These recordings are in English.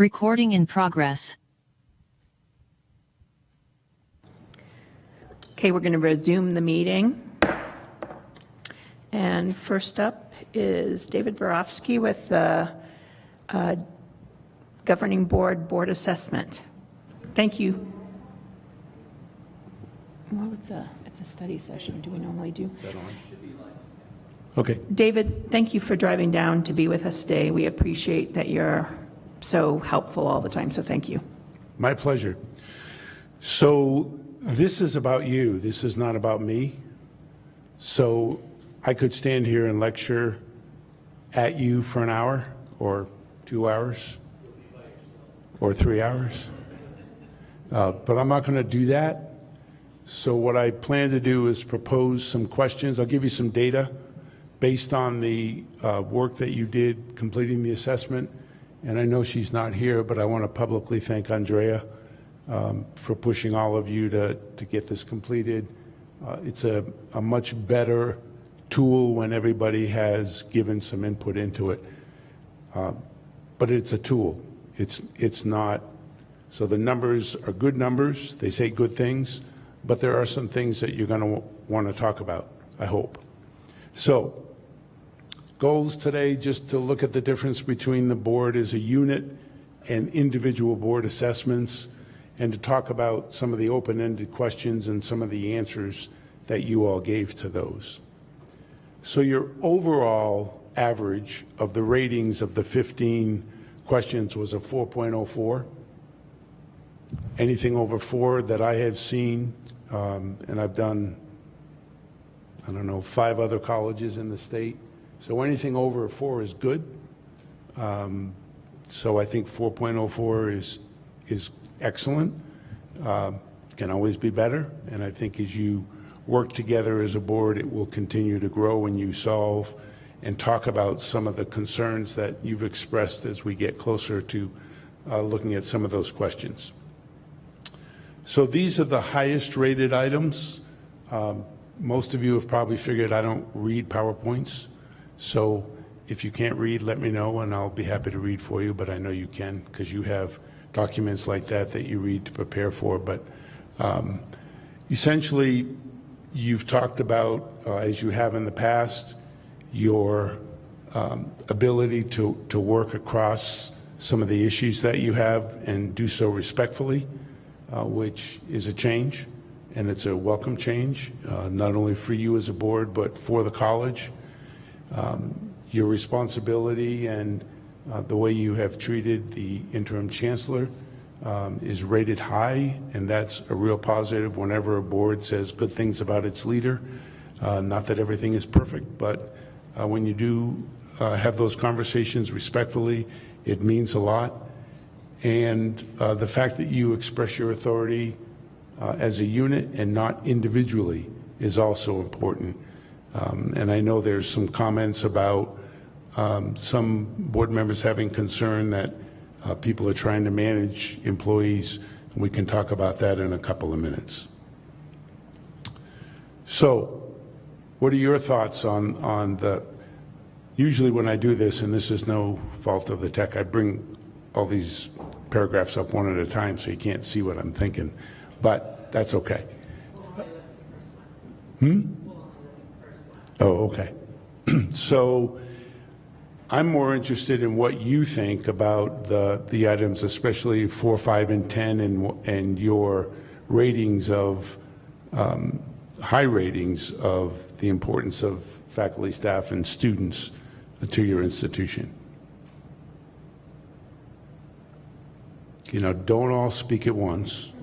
Recording in progress. Okay, we're going to resume the meeting. And first up is David Borofsky with the Governing Board Assessment. Thank you. Well, it's a study session. Do we normally do? Is that on? Okay. David, thank you for driving down to be with us today. We appreciate that you're so helpful all the time, so thank you. My pleasure. So this is about you. This is not about me. So I could stand here and lecture at you for an hour or 2 hours or 3 hours, but I'm not going to do that. So what I plan to do is propose some questions. I'll give you some data based on the work that you did completing the assessment. And I know she's not here, but I want to publicly thank Andrea for pushing all of you to get this completed. It's a much better tool when everybody has given some input into it. But it's a tool. It's not, so the numbers are good numbers. They say good things, but there are some things that you're going to want to talk about, I hope. So goals today, just to look at the difference between the board as a unit and individual board assessments, and to talk about some of the open-ended questions and some of the answers that you all gave to those. So your overall average of the ratings of the 15 questions was a 4.04. Anything over 4 that I have seen, and I've done, I don't know, 5 other colleges in the state. So anything over a 4 is good. So I think 4.04 is excellent. Can always be better. And I think as you work together as a board, it will continue to grow when you solve and talk about some of the concerns that you've expressed as we get closer to looking at some of those questions. So these are the highest rated items. Most of you have probably figured I don't read PowerPoints. So if you can't read, let me know and I'll be happy to read for you, but I know you can because you have documents like that you read to prepare for. But essentially, you've talked about, as you have in the past, your ability to work across some of the issues that you have and do so respectfully, which is a change, and it's a welcome change, not only for you as a board, but for the college. Your responsibility and the way you have treated the interim chancellor is rated high, and that's a real positive whenever a board says good things about its leader. Not that everything is perfect, but when you do have those conversations respectfully, it means a lot. And the fact that you express your authority as a unit and not individually is also important. And I know there's some comments about some board members having concern that people are trying to manage employees. We can talk about that in a couple of minutes. So what are your thoughts on the, usually when I do this, and this is no fault of the tech, I bring all these paragraphs up one at a time so you can't see what I'm thinking, but that's okay. Oh, okay. So I'm more interested in what you think about the items, especially 4, 5, and 10, and your ratings of, high ratings of the importance of faculty, staff, and students to your institution. You know, don't all speak at once,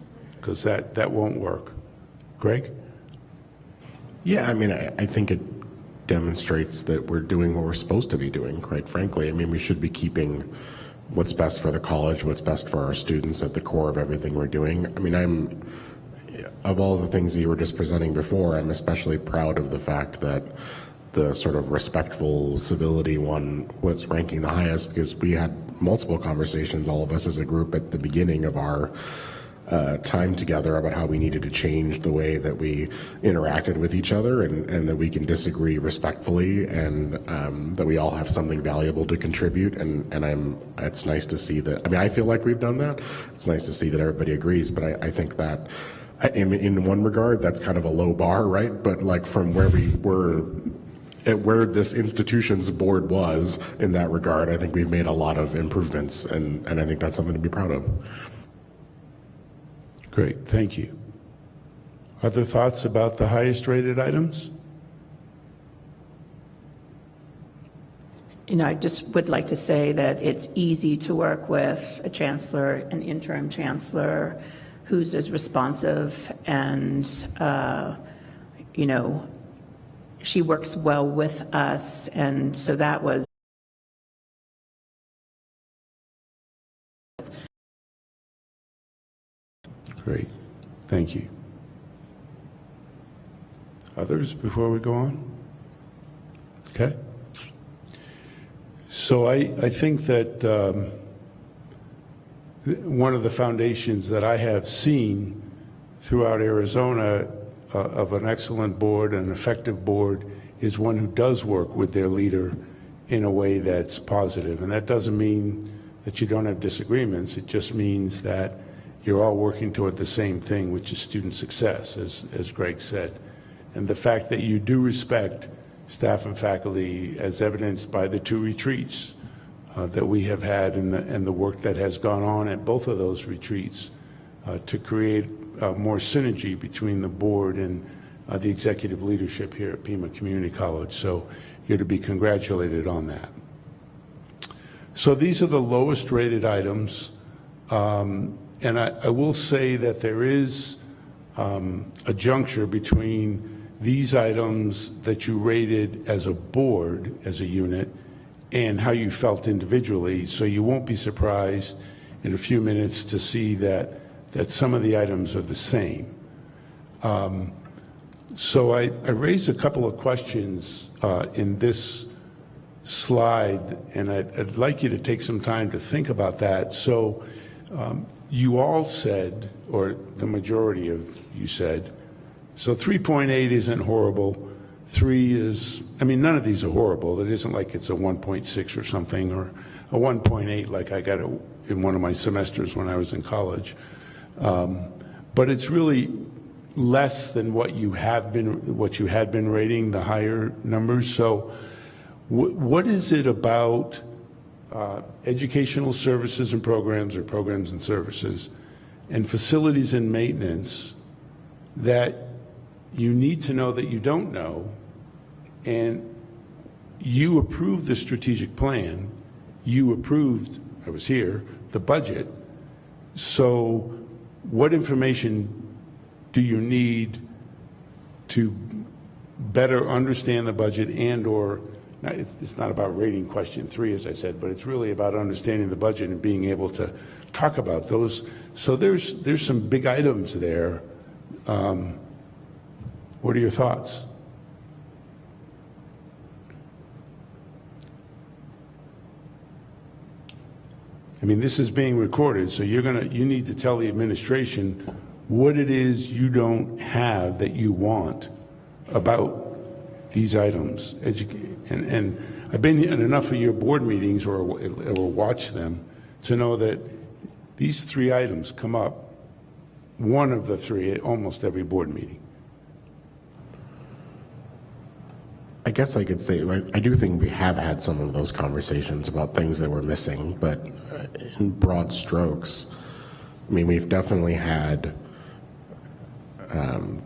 because that won't work. Greg? Yeah, I mean, I think it demonstrates that we're doing what we're supposed to be doing, quite frankly. I mean, we should be keeping what's best for the college, what's best for our students at the core of everything we're doing. I mean, of all the things that you were just presenting before, I'm especially proud of the fact that the sort of respectful civility one was ranking the highest, because we had multiple conversations, all of us as a group, at the beginning of our time together about how we needed to change the way that we interacted with each other, and that we can disagree respectfully, and that we all have something valuable to contribute. And it's nice to see that. I mean, I feel like we've done that. It's nice to see that everybody agrees, but I think that in one regard, that's kind of a low bar, right? But like from where we were, at where this institution's board was in that regard, I think we've made a lot of improvements, and I think that's something to be proud of. Great, thank you. Other thoughts about the highest rated items? You know, I just would like to say that it's easy to work with a chancellor, an interim chancellor, who's as responsive and, you know, she works well with us. And so that was great, thank you. Others before we go on? Okay. So I think that one of the foundations that I have seen throughout Arizona of an excellent board, an effective board, is one who does work with their leader in a way that's positive. And that doesn't mean that you don't have disagreements. It just means that you're all working toward the same thing, which is student success, as Greg said. And the fact that you do respect staff and faculty, as evidenced by the 2 retreats that we have had, and the work that has gone on at both of those retreats to create more synergy between the board and the executive leadership here at Pima Community College. So you're to be congratulated on that. So these are the lowest rated items. And I will say that there is a juncture between these items that you rated as a board, as a unit, and how you felt individually. So you won't be surprised in a few minutes to see that some of the items are the same. So I raised a couple of questions in this slide, and I'd like you to take some time to think about that. So you all said, or the majority of you said, so 3.8 isn't horrible. 3 is, I mean, none of these are horrible. It isn't like it's a 1.6 or something, or a 1.8 like I got in one of my semesters when I was in college. But it's really less than what you had been rating, the higher numbers. So what is it about educational services and programs, or programs and services, and facilities and maintenance that you need to know that you don't know? And you approved the strategic plan, you approved, I was here, the budget. So what information do you need to better understand the budget, and or, it's not about rating question 3, as I said, but it's really about understanding the budget and being able to talk about those. So there's some big items there. What are your thoughts? I mean, this is being recorded, so you need to tell the administration what it is you don't have that you want about these items. And I've been in enough of your board meetings or watched them to know that these 3 items come up, one of the 3 at almost every board meeting. I guess I could say, I do think we have had some of those conversations about things that we're missing, but in broad strokes, I mean, we've definitely had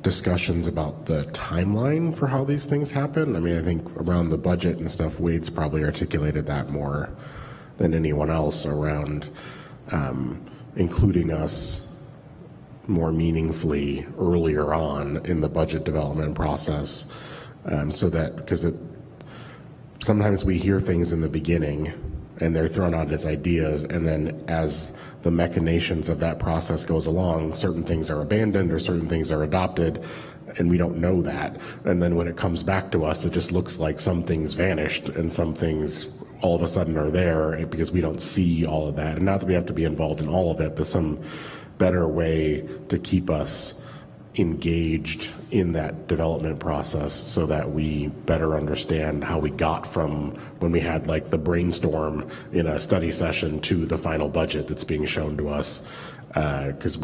discussions about the timeline for how these things happen. I mean, I think around the budget and stuff, Wade's probably articulated that more than anyone else around including us more meaningfully earlier on in the budget development process. So that, because sometimes we hear things in the beginning and they're thrown out as ideas, and then as the machinations of that process goes along, certain things are abandoned or certain things are adopted, and we don't know that. And then when it comes back to us, it just looks like some things vanished and some things all of a sudden are there because we don't see all of that. And not that we have to be involved in all of it, but better way to keep us engaged in that development process so that we better understand how we got from when we had like the brainstorm in a study session to the final budget that's being shown to us, because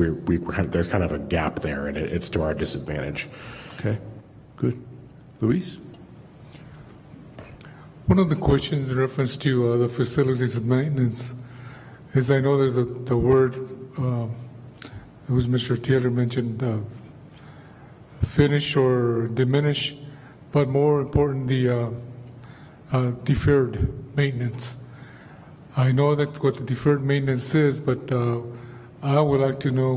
there's kind of a gap there, and it's to our disadvantage. Okay, good. Luis? One of the questions in reference to the facilities and maintenance is, I know that the word, it was Mr. Taylor mentioned, finish or diminish, but more important, the deferred maintenance. I know that what the deferred maintenance is, but I would like to know,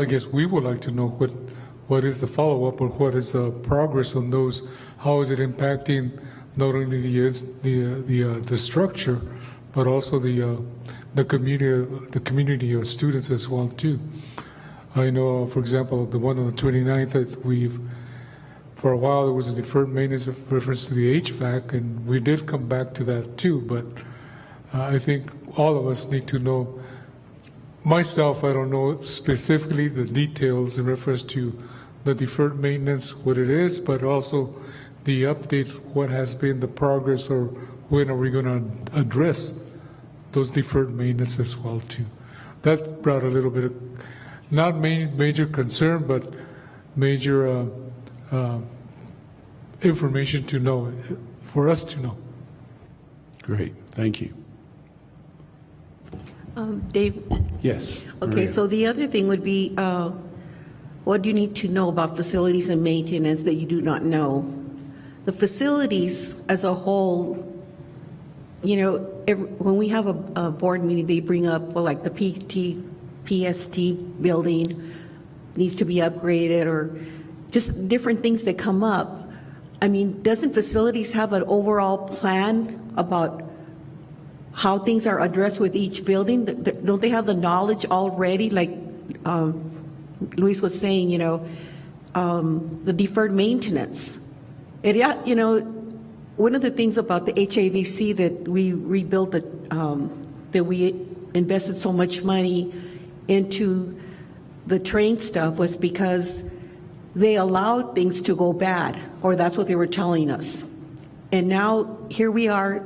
I guess we would like to know what is the follow-up, or what is the progress on those? How is it impacting not only the structure, but also the community of students as well too? I know, for example, the one on the 29th that for a while there was a deferred maintenance with reference to the HVAC, and we did come back to that too, but I think all of us need to know. Myself, I don't know specifically the details in reference to the deferred maintenance, what it is, but also the update, what has been the progress, or when are we going to address those deferred maintenance as well too. That brought a little bit of, not major concern, but major information to know, for us to know. Great, thank you. Dave, Yes. okay, Maria. so the other thing would be, what do you need to know about facilities and maintenance that you do not know? The facilities as a whole, you know, when we have a board meeting, they bring up, well, like the PST building needs to be upgraded, or just different things that come up. I mean, doesn't facilities have an overall plan about how things are addressed with each building? Don't they have the knowledge already? Like Luis was saying, you know, the deferred maintenance. You know, one of the things about the HAVC that we rebuilt, that we invested so much money into the train stuff, was because they allowed things to go bad, or that's what they were telling us. And now here we are.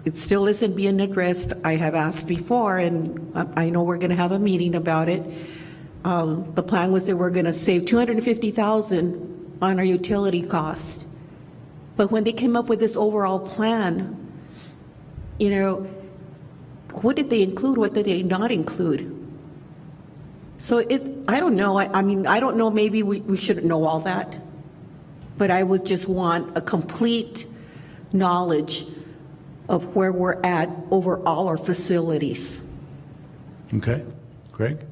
It still isn't being addressed. I have asked before, and I know we're going to have a meeting about it. The plan was that we're going to save $250,000 on our utility cost. But when they came up with this overall plan, you know, what did they include? What did they not include? So I don't know. I mean, I don't know. Maybe we shouldn't know all that. But I would just want a complete knowledge of where we're at over all our facilities. Okay, Greg?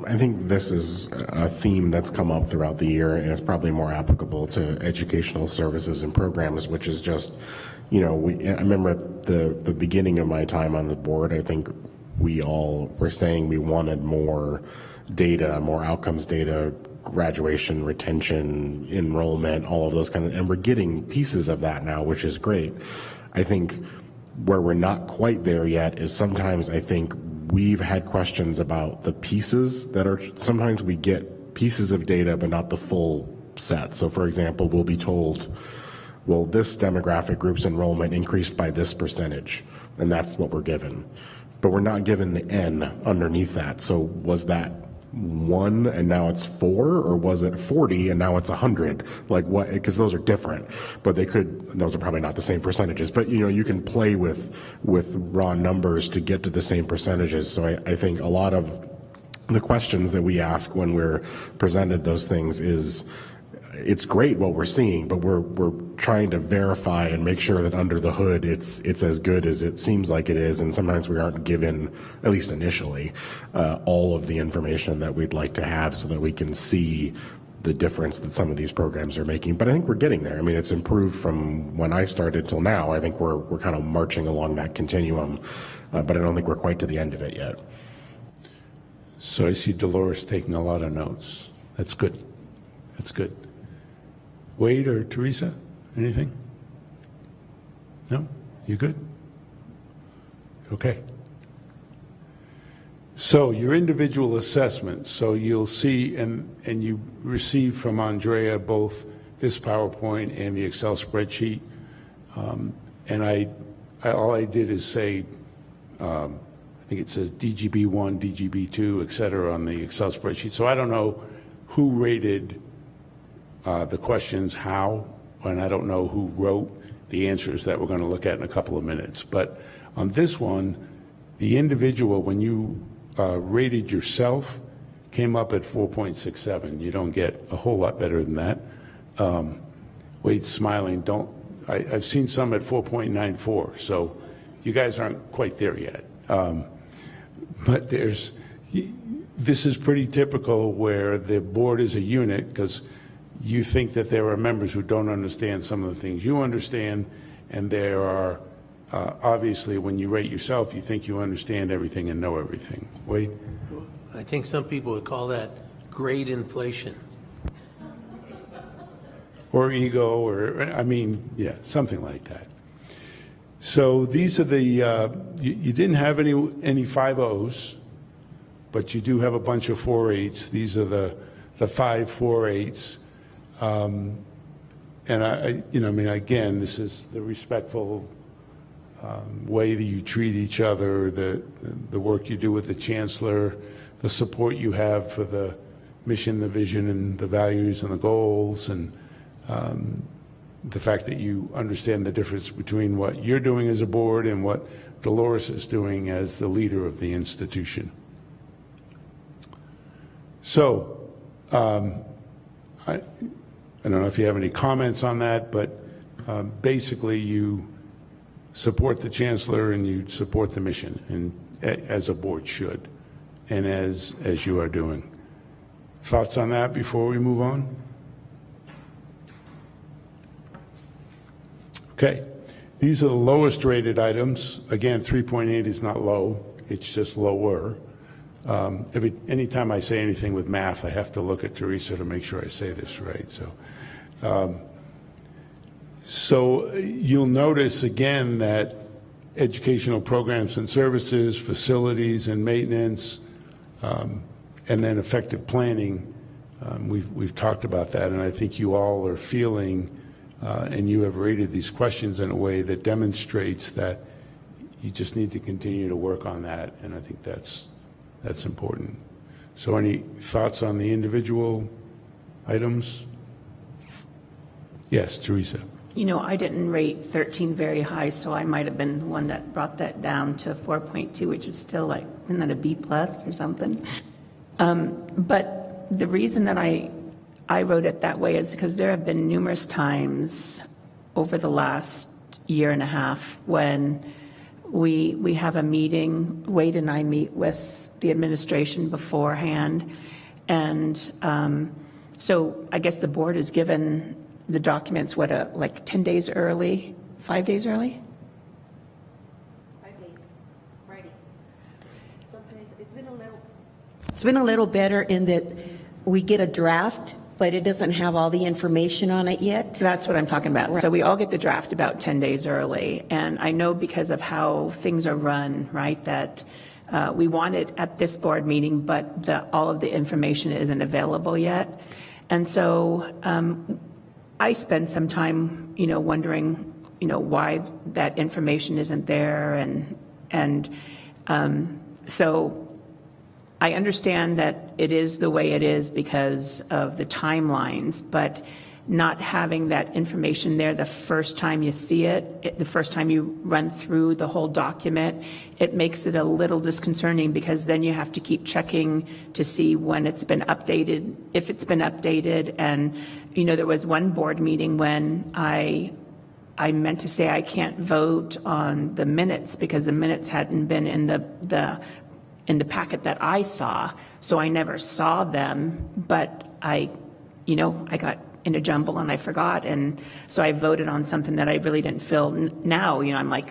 I think this is a theme that's come up throughout the year, and it's probably more applicable to educational services and programs, which is just, you know, I remember at the beginning of my time on the board, I think we all were saying we wanted more data, more outcomes data, graduation, retention, enrollment, all of those kind of, and we're getting pieces of that now, which is great. I think where we're not quite there yet is sometimes I think we've had questions about the pieces that are, sometimes we get pieces of data but not the full set. So for example, we'll be told, well, this demographic group's enrollment increased by this percentage, and that's what we're given. But we're not given the N underneath that. So was that 1 and now it's 4, or was it 40 and now it's 100? Like what? Because those are different, but those are probably not the same percentages. But you know, you can play with raw numbers to get to the same percentages. So I think a lot of the questions that we ask when we're presented those things is, it's great what we're seeing, but we're trying to verify and make sure that under the hood it's as good as it seems like it is, and sometimes we aren't given, at least initially, all of the information that we'd like to have so that we can see the difference that some of these programs are making. But I think we're getting there. I mean, it's improved from when I started till now. I think we're kind of marching along that continuum, but I don't think we're quite to the end of it yet. So I see Dolores taking a lot of notes. That's good. That's good. Wade or Teresa, anything? No? You good? Okay. So your individual assessments, so you'll see, and you received from Andrea both this PowerPoint and the Excel spreadsheet. And all I did is say, I think it says DGB1, DGB2, et cetera, on the Excel spreadsheet. So I don't know who rated the questions how, and I don't know who wrote the answers that we're going to look at in a couple of minutes. But on this one, the individual, when you rated yourself, came up at 4.67. You don't get a whole lot better than that. Wade's smiling. I've seen some at 4.94, so you guys aren't quite there yet. But this is pretty typical where the board is a unit because you think that there are members who don't understand some of the things you understand, and there are, obviously, when you rate yourself, you think you understand everything and know everything. Wade? I think some people would call that grade inflation. Or ego, or, I mean, yeah, something like that. So these are the, you didn't have any 5.0s, but you do have a bunch of 4.8s. These are the 5 4.8s. And I mean, again, this is the respectful way that you treat each other, the work you do with the chancellor, the support you have for the mission, the vision, and the values and the goals, and the fact that you understand the difference between what you're doing as a board and what Dolores is doing as the leader of the institution. So, I don't know if you have any comments on that, but basically you support the chancellor and you support the mission, and as a board should, and as you are doing. Thoughts on that before we move on? Okay, these are the lowest rated items. Again, 3.8 is not low, it's just lower. Anytime I say anything with math, I have to look at Teresa to make sure I say this right. So you'll notice again that educational programs and services, facilities and maintenance, and then effective planning, we've talked about that, and I think you all are feeling, and you have rated these questions in a way that demonstrates that you just need to continue to work on that, and I think that's important. So any thoughts on the individual items? Yes, Teresa. You know, I didn't rate 13 very high, so I might have been the one that brought that down to 4.2, which is still like, isn't that a B plus or something? But the reason that I wrote it that way is because there have been numerous times over the last year and a half when we have a meeting, Wade and I meet with the administration beforehand, and so I guess the board is given the documents, like 10 days early, 5 days early? 5 days, Friday. Sometimes it's been a little better in that we get a draft, but it doesn't have all the information on it yet. That's what I'm talking about. So we all get the draft about 10 days early, and I know because of how things are run, right, that we want it at this board meeting, but all of the information isn't available yet. And so I spend some time, wondering, why that information isn't there, and so I understand that it is the way it is because of the timelines, but not having that information there the first time you see it, the first time you run through the whole document, it makes it a little disconcerting because then you have to keep checking to see when it's been updated, if it's been updated. And, there was one board meeting when I meant to say I can't vote on the minutes because the minutes hadn't been in the packet that I saw, so I never saw them, but I got in a jumble and I forgot, and so I voted on something that I really didn't feel. Now, I'm like,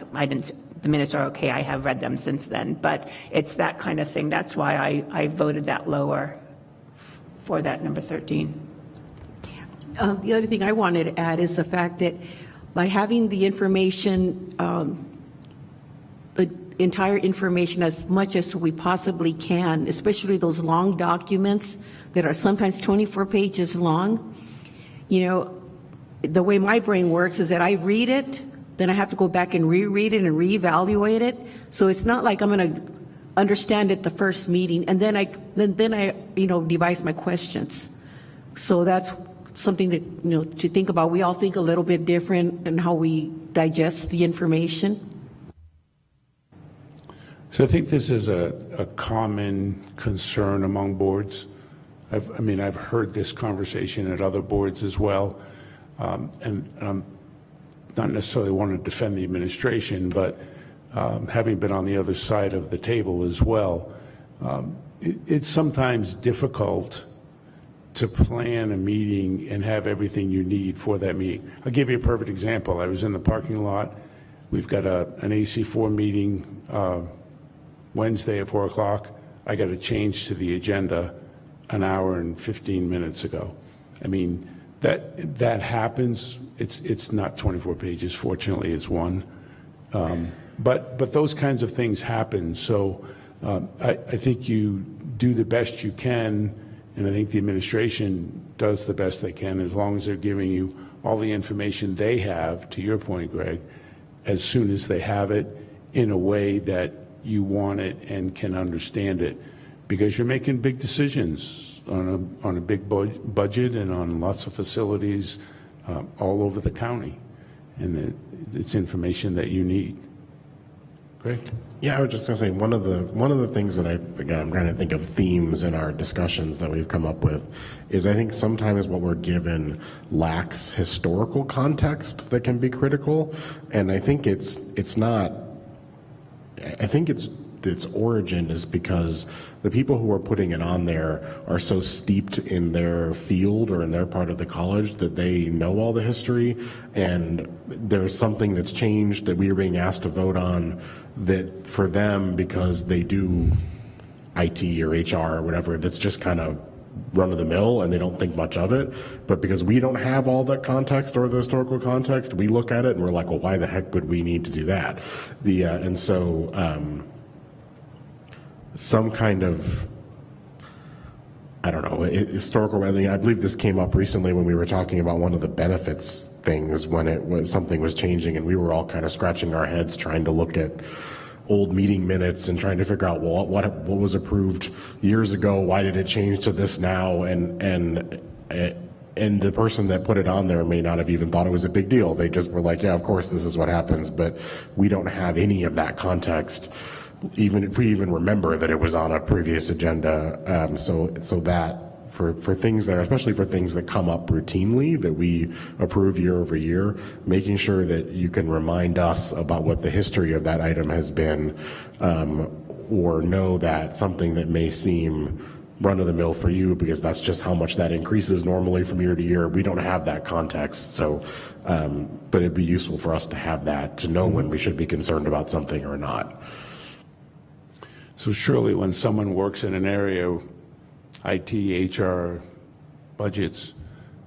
the minutes are okay, I have read them since then, but it's that kind of thing. That's why I voted that lower for that number 13. The other thing I wanted to add is the fact that by having the information, entire information as much as we possibly can, especially those long documents that are sometimes 24 pages long. You know, the way my brain works is that I read it, then I have to go back and reread it and reevaluate it. So it's not like I'm going to understand it the first meeting, and then I devise my questions. So that's something that, to think about. We all think a little bit different in how we digest the information. So I think this is a common concern among boards. I've heard this conversation at other boards as well, and I'm not necessarily want to defend the administration, but having been on the other side of the table as well, it's sometimes difficult to plan a meeting and have everything you need for that meeting. I'll give you a perfect example. I was in the parking lot. We've got an AC4 meeting Wednesday at 4 o'clock. I got a change to the agenda an hour and 15 minutes ago. I mean, that happens. It's not 24 pages. Fortunately, it's one. But those kinds of things happen. So I think you do the best you can, and I think the administration does the best they can, as long as they're giving you all the information they have, to your point, Greg, as soon as they have it, in a way that you want it and can understand it, because you're making big decisions on a big budget and on lots of facilities all over the county, and it's information that you need. Great. Yeah, I was just going to say, one of the things that I'm trying to think of themes in our discussions that we've come up with is, I think sometimes what we're given lacks historical context that can be critical, and I think its origin is because the people who are putting it on there are so steeped in their field or in their part of the college that they know all the history, and there's something that's changed that we are being asked to vote on that for them, because they do IT or HR or whatever, that's just kind of run of the mill and they don't think much of it. But because we don't have all that context or the historical context, we look at it and we're like, well, why the heck would we need to do that? Some kind of, I don't know, historical, I believe this came up recently when we were talking about one of the benefits things, when something was changing, and we were all kind of scratching our heads trying to look at old meeting minutes and trying to figure out, well, what was approved years ago, why did it change to this now, and the person that put it on there may not have even thought it was a big deal. They just were like, yeah, of course this is what happens, but we don't have any of that context, even if we even remember that it was on a previous agenda. So that for things that, especially for things that come up routinely that we approve year over year, making sure that you can remind us about what the history of that item has been, or know that something that may seem run of the mill for you, because that's just how much that increases normally from year to year. We don't have that context. So, but it'd be useful for us to have that, to know when we should be concerned about something or not. So surely when someone works in an area, IT, HR, budgets,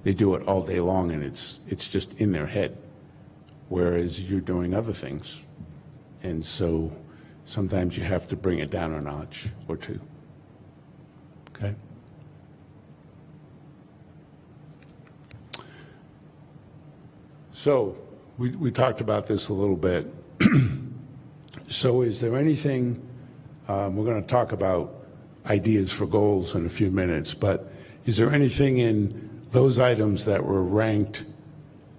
they do it all day long, and it's just in their head, whereas you're doing other things. And so sometimes you have to bring it down a notch or two. Okay? So we talked about this a little bit. So is there anything, we're going to talk about ideas for goals in a few minutes, but is there anything in those items that were ranked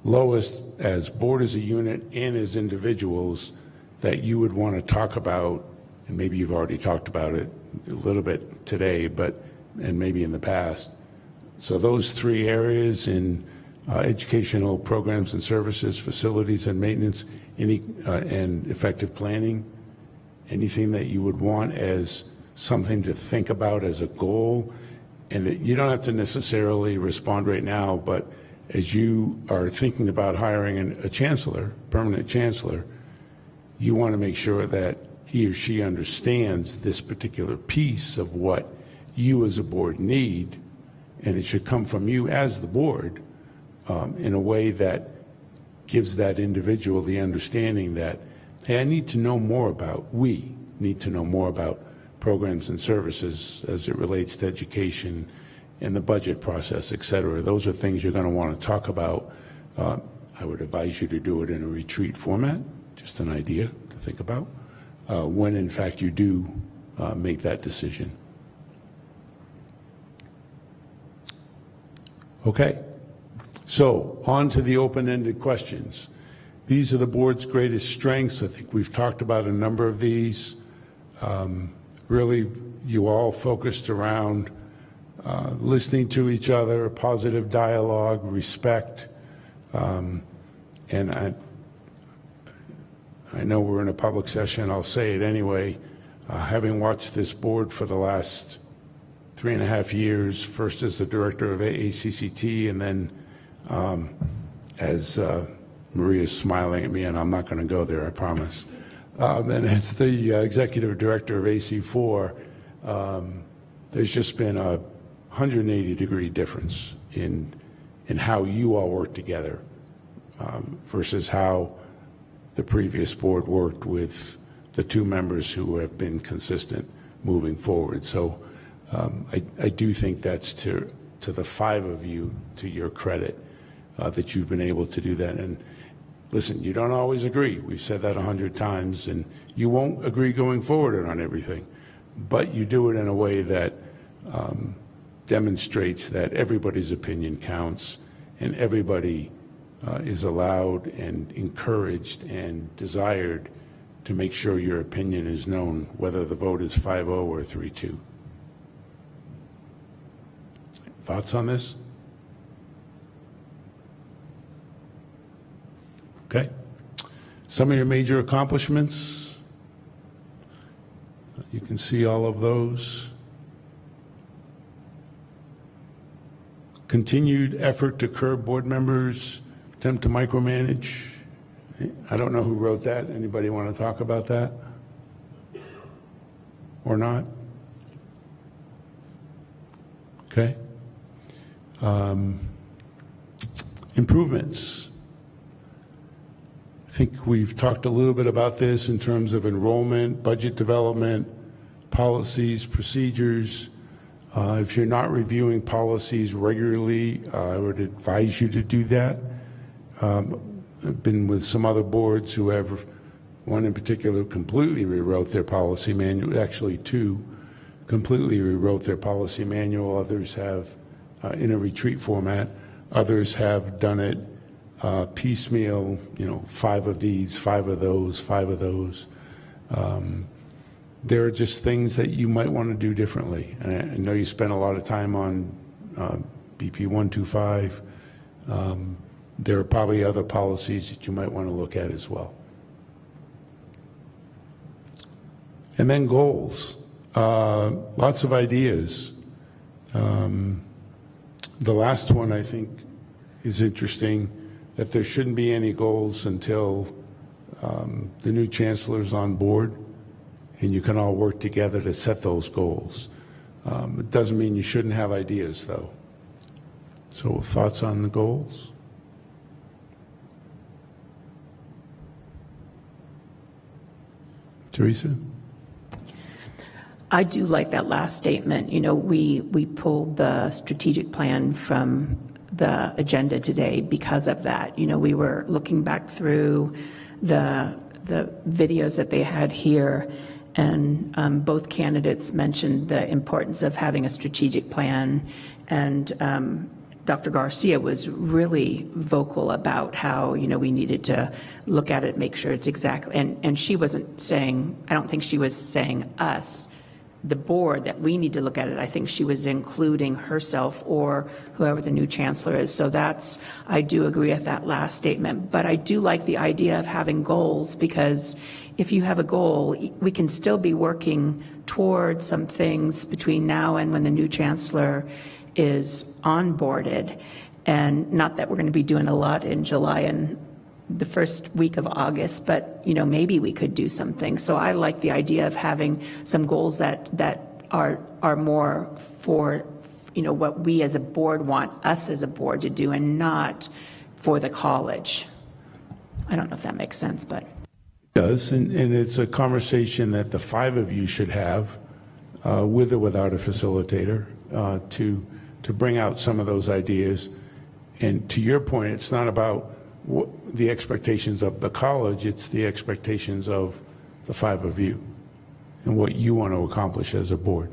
lowest as board as a unit and as individuals that you would want to talk about, and maybe you've already talked about it a little bit today, and maybe in the past? So those three areas in educational programs and services, facilities and maintenance, and effective planning, anything that you would want as something to think about as a goal? And you don't have to necessarily respond right now, but as you are thinking about hiring a chancellor, permanent chancellor, you want to make sure that he or she understands this particular piece of what you as a board need, and it should come from you as the board in a way that gives that individual the understanding that hey, we need to know more about programs and services as it relates to education and the budget process, et cetera. Those are things you're going to want to talk about. I would advise you to do it in a retreat format, just an idea to think about, when in fact you do make that decision. Okay, so on to the open-ended questions. These are the board's greatest strengths. I think we've talked about a number of these. Really, you all focused around listening to each other, positive dialogue, respect. And I know we're in a public session, I'll say it anyway. Having watched this board for the last 3.5 years, first as the director of AACCT, and then as Maria's smiling at me, and I'm not going to go there, I promise. And as the executive director of AC4, there's just been a 180-degree difference in how you all work together versus how the previous board worked with the two members who have been consistent moving forward. So I do think that's to the five of you, to your credit, that you've been able to do that. And listen, you don't always agree. We've said that 100 times, and you won't agree going forward on everything. But you do it in a way that demonstrates that everybody's opinion counts and everybody is allowed and encouraged and desired to make sure your opinion is known, whether the vote is 5-0 or 3-2. Thoughts on this? Okay. Some of your major accomplishments. You can see all of those. Continued effort to curb board members' attempt to micromanage. I don't know who wrote that. Anybody want to talk about that? Or not? Okay. Improvements. I think we've talked a little bit about this in terms of enrollment, budget development, policies, procedures. If you're not reviewing policies regularly, I would advise you to do that. I've been with some other boards who have, one in particular completely rewrote their policy manual, actually two completely rewrote their policy manual. Others have in a retreat format. Others have done it piecemeal, 5 of these, 5 of those, 5 of those. There are just things that you might want to do differently. And I know you spent a lot of time on BP 125. There are probably other policies that you might want to look at as well. And then goals. Lots of ideas. The last one I think is interesting, that there shouldn't be any goals until the new chancellor's on board and you can all work together to set those goals. It doesn't mean you shouldn't have ideas, though. So thoughts on the goals? Teresa? I do like that last statement. We pulled the strategic plan from the agenda today because of that. We were looking back through the videos that they had here, and both candidates mentioned the importance of having a strategic plan, and Dr. Garcia was really vocal about how, we needed to look at it, make sure it's exactly, and she wasn't saying, I don't think she was saying us, the board, that we need to look at it. I think she was including herself or whoever the new chancellor is. So I do agree with that last statement. But I do like the idea of having goals, because if you have a goal, we can still be working toward some things between now and when the new chancellor is onboarded. And not that we're going to be doing a lot in July and the first week of August, but maybe we could do something. So I like the idea of having some goals that are more for what we as a board want us as a board to do, and not for the college. I don't know if that makes sense, but It does, and it's a conversation that the five of you should have, with or without a facilitator, to bring out some of those ideas. And to your point, it's not about the expectations of the college, it's the expectations of the five of you and what you want to accomplish as a board.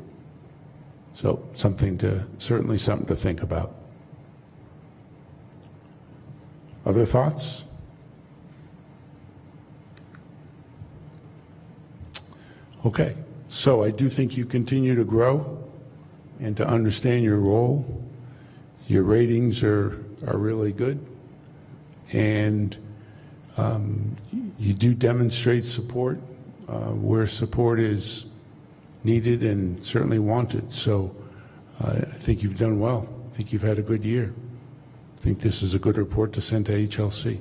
So certainly something to think about. Other thoughts? Okay, so I do think you continue to grow and to understand your role. Your ratings are really good, and you do demonstrate support where support is needed and certainly wanted. So I think you've done well. I think you've had a good year. I think this is a good report to send to HLC.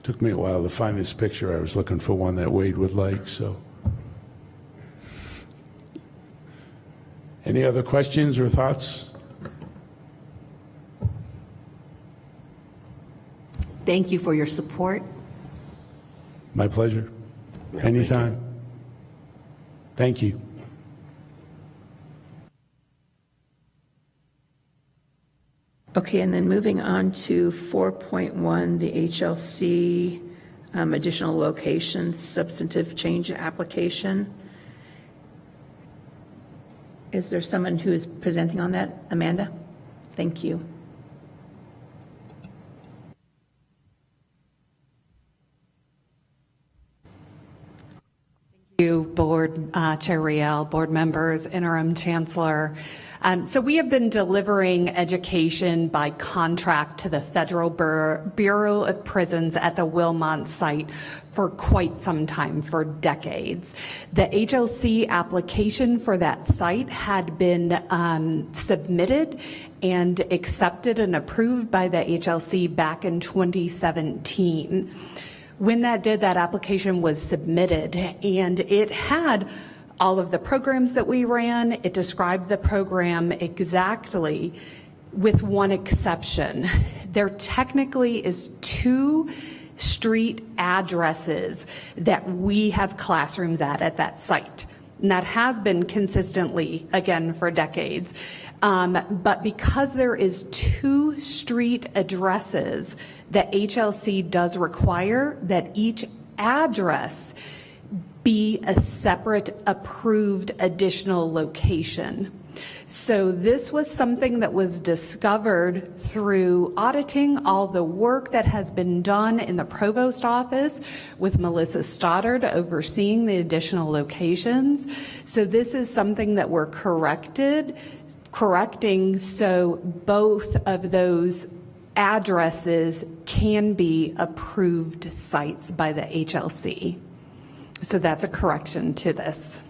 Took me a while to find this picture. I was looking for one that Wade would like, so. Any other questions or thoughts? Thank you for your support. My pleasure. Anytime. Thank you. Okay, and then moving on to 4.1, the HLC additional locations substantive change application. Is there someone who is presenting on that? Amanda? Thank you. You, Board Chair Riel, board members, Interim Chancellor. So we have been delivering education by contract to the Federal Bureau of Prisons at the Wilmont site for quite some time, for decades. The HLC application for that site had been submitted and accepted and approved by the HLC back in 2017. When that application was submitted, and it had all of the programs that we ran. It described the program exactly, with one exception. There technically is 2 street addresses that we have classrooms at that site. And that has been consistently, again, for decades. But because there is 2 street addresses, the HLC does require that each address be a separate approved additional location. So this was something that was discovered through auditing all the work that has been done in the provost office with Melissa Stoddard overseeing the additional locations. So this is something that we're correcting so both of those addresses can be approved sites by the HLC. So that's a correction to this.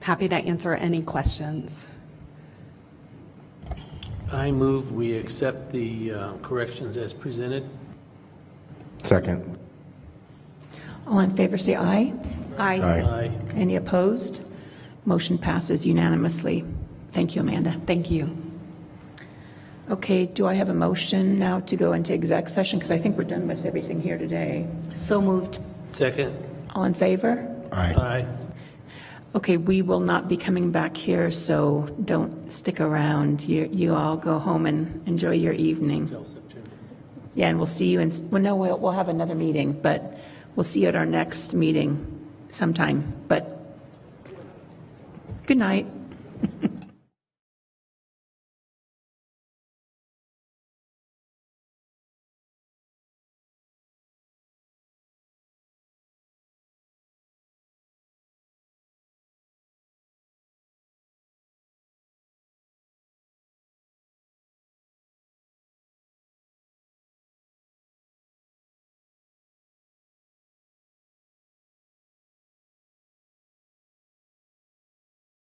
Happy to answer any questions. I move we accept the corrections as presented. Second. All in favor, say aye. Aye. Aye. Any opposed? Motion passes unanimously. Thank you, Amanda. Thank you. Okay, do I have a motion now to go into exec session? Because I think we're done with everything here today. So moved. Second. All in favor? Aye. Aye. Okay, we will not be coming back here, so don't stick around. You all go home and enjoy your evening. Yeah, and we'll see you we'll have another meeting, but we'll see you at our next meeting sometime. But good night.